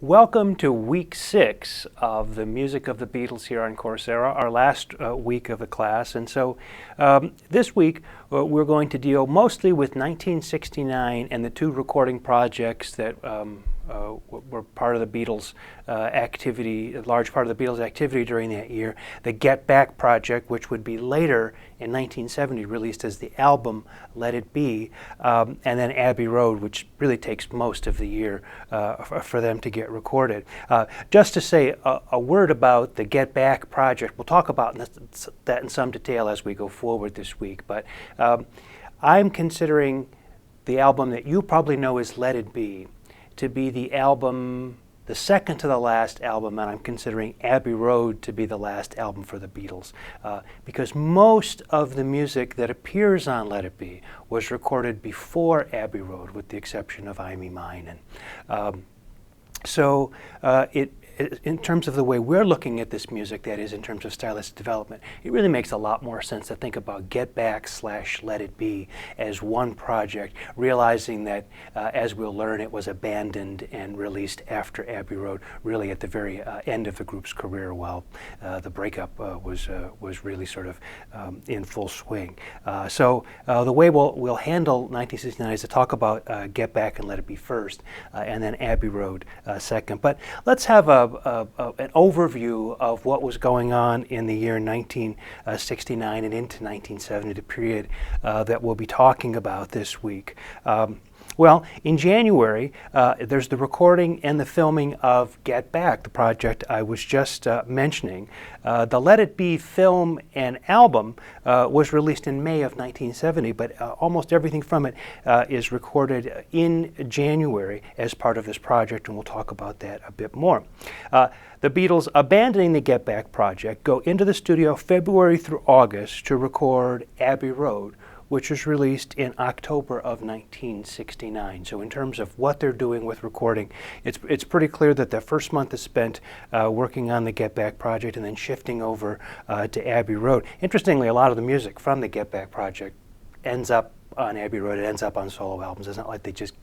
Welcome to week 6 of the Music of the Beatles here on Coursera, our last week of the class. And so this week we're going to deal mostly with 1969 and the two recording projects that were part of the Beatles activity, a large part of the Beatles activity during that year. The Get Back project, which would be later in 1970 released as the album Let It Be, and then Abbey Road, which really takes most of the year for them to get recorded. Just to say a word about the Get Back project, we'll talk about that in some detail as we go forward this week, but I'm considering the album that you probably know as Let It Be to be the album, the second to the last album, and I'm considering Abbey Road to be the last album for the Beatles, because most of the music that appears on Let It Be was recorded before Abbey Road, with the exception of I Me Mine. And in terms of the way we're looking at this music, that is, in terms of stylistic development, it really makes a lot more sense to think about Get Back / Let It Be as one project, realizing that, as we'll learn, it was abandoned and released after Abbey Road, really at the very end of the group's career, while the breakup was really sort of in full swing. So the way we'll handle 1969 is to talk about Get Back and Let It Be first, and then Abbey Road second. But let's have an overview of what was going on in the year 1969 and into 1970, the period that we'll be talking about this week. Well, in January, there's the recording and the filming of Get Back, the project I was just mentioning. The Let It Be film and album was released in May of 1970, but almost everything from it is recorded in January as part of this project, and we'll talk about that a bit more. The Beatles, abandoning the Get Back project, go into the studio February through August to record Abbey Road, which was released in October of 1969. So in terms of what they're doing with recording, it's pretty clear that the first month is spent working on the Get Back project and then shifting over to Abbey Road. Interestingly, a lot of the music from the Get Back project ends up on Abbey Road. It ends up on solo albums. It's not like they just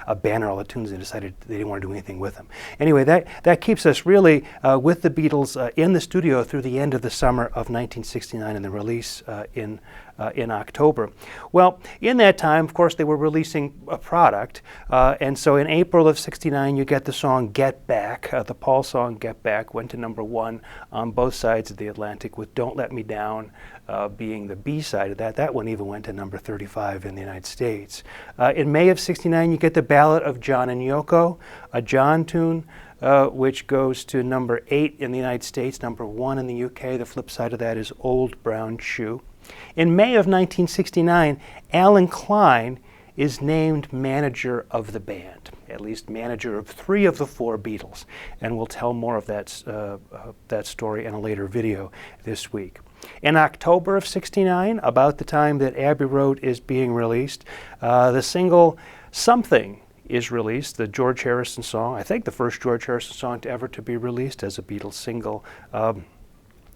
abandoned all the tunes and decided they didn't want to do anything with them. Anyway, that keeps us really with the Beatles in the studio through the end of the summer of 1969 and the release in October. Well, in that time, of course, they were releasing a product, and so in April of '69, you get the song Get Back. The Paul song Get Back went to #1 on both sides of the Atlantic, with Don't Let Me Down being the B side of that. That one even went to number 35 in the United States. In May of '69, you get the Ballad of John and Yoko, a John tune, which goes to number 8 in the United States, number 1 in the UK. The flip side of that is Old Brown Shoe. In May of 1969, Alan Klein is named manager of the band, at least manager of 3 of the 4 Beatles, and we'll tell more of that story in a later video this week. In October of '69, about the time that Abbey Road is being released, the single Something is released, the George Harrison song, I think the first George Harrison song ever to be released as a Beatles single.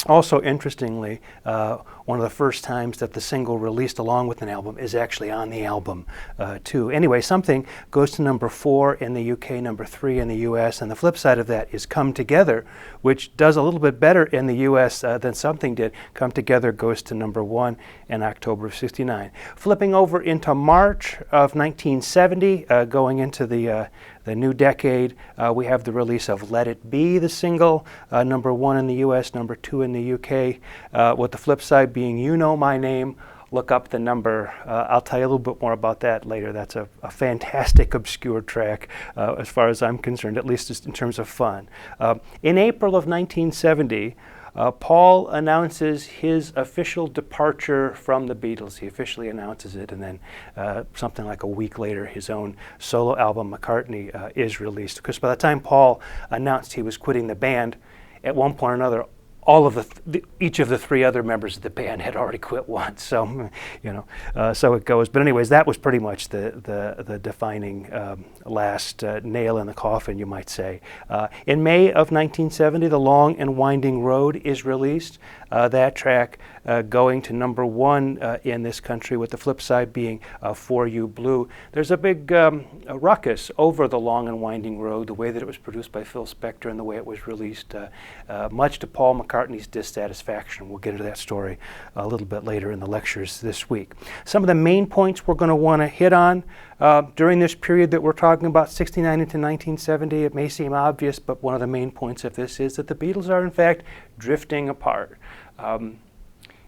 Also, interestingly, one of the first times that the single released along with an album is actually on the album, too. Anyway, Something goes to number 4 in the UK, number 3 in the US, and the flip side of that is Come Together, which does a little bit better in the US than Something did. Come Together goes to number 1 in October of '69. Flipping over into March of 1970, going into the new decade, we have the release of Let It Be, the single, number 1 in the US, number 2 in the UK, with the flip side being You Know My Name. Look up the number. I'll tell you a little bit more about that later. That's a fantastic obscure track as far as I'm concerned, at least just in terms of fun. In April of 1970, Paul announces his official departure from the Beatles. He officially announces it, and then something like a week later, his own solo album, McCartney, is released. Because by the time Paul announced he was quitting the band, at one point or another, all of each of the three other members of the band had already quit once. So, so it goes. But anyways, that was pretty much the defining last nail in the coffin, you might say. In May of 1970, The Long and Winding Road is released. That track going to #1 in this country, with the flip side being For You Blue. There's a big ruckus over The Long and Winding Road, the way that it was produced by Phil Spector and the way it was released, much to Paul McCartney's dissatisfaction. We'll get into that story a little bit later in the lectures this week. Some of the main points we're going to want to hit on during this period that we're talking about, 69 into 1970, it may seem obvious, but one of the main points of this is that the Beatles are in fact drifting apart.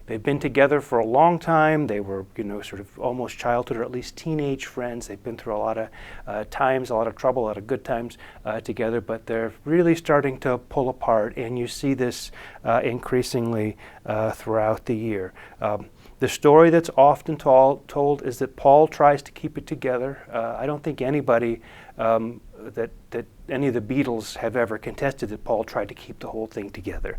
They've been together for a long time. They were, sort of almost childhood or at least teenage friends. They've been through a lot of times, a lot of trouble, a lot of good times together, but they're really starting to pull apart, and you see this increasingly throughout the year. The story that's often told is that Paul tries to keep it together. I don't think anybody that any of the Beatles have ever contested that Paul tried to keep the whole thing together.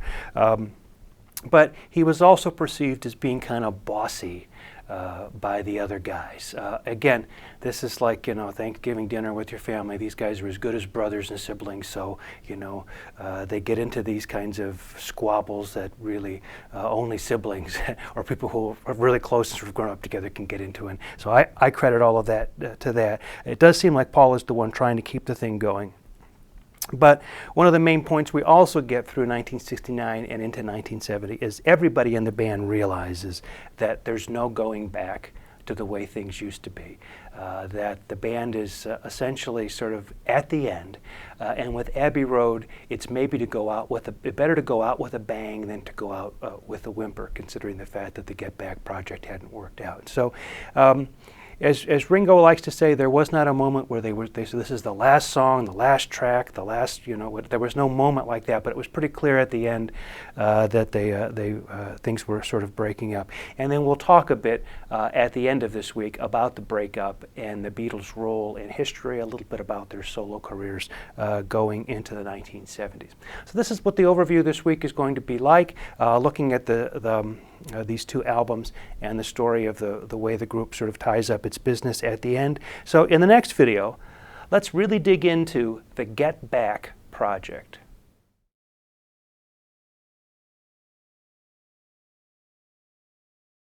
But he was also perceived as being kind of bossy by the other guys. Again, this is like, Thanksgiving dinner with your family. These guys are as good as brothers and siblings, so, they get into these kinds of squabbles that really only siblings or people who are really close and sort of grown up together can get into. And so I credit all of that to that. It does seem like Paul is the one trying to keep the thing going. But one of the main points we also get through 1969 and into 1970 is everybody in the band realizes that there's no going back to the way things used to be, that the band is essentially sort of at the end, and with Abbey Road, it's maybe better to go out with a bang than to go out with a whimper, considering the fact that the Get Back project hadn't worked out. So. As Ringo likes to say, there was not a moment where they said this is the last song, the last track, the last, there was no moment like that, but it was pretty clear at the end that things were sort of breaking up. And then we'll talk a bit at the end of this week about the breakup and the Beatles' role in history, a little bit about their solo careers going into the 1970s. So this is what the overview this week is going to be like, looking at these two albums and the story of the way the group sort of ties up its business at the end. So in the next video, let's really dig into the Get Back project.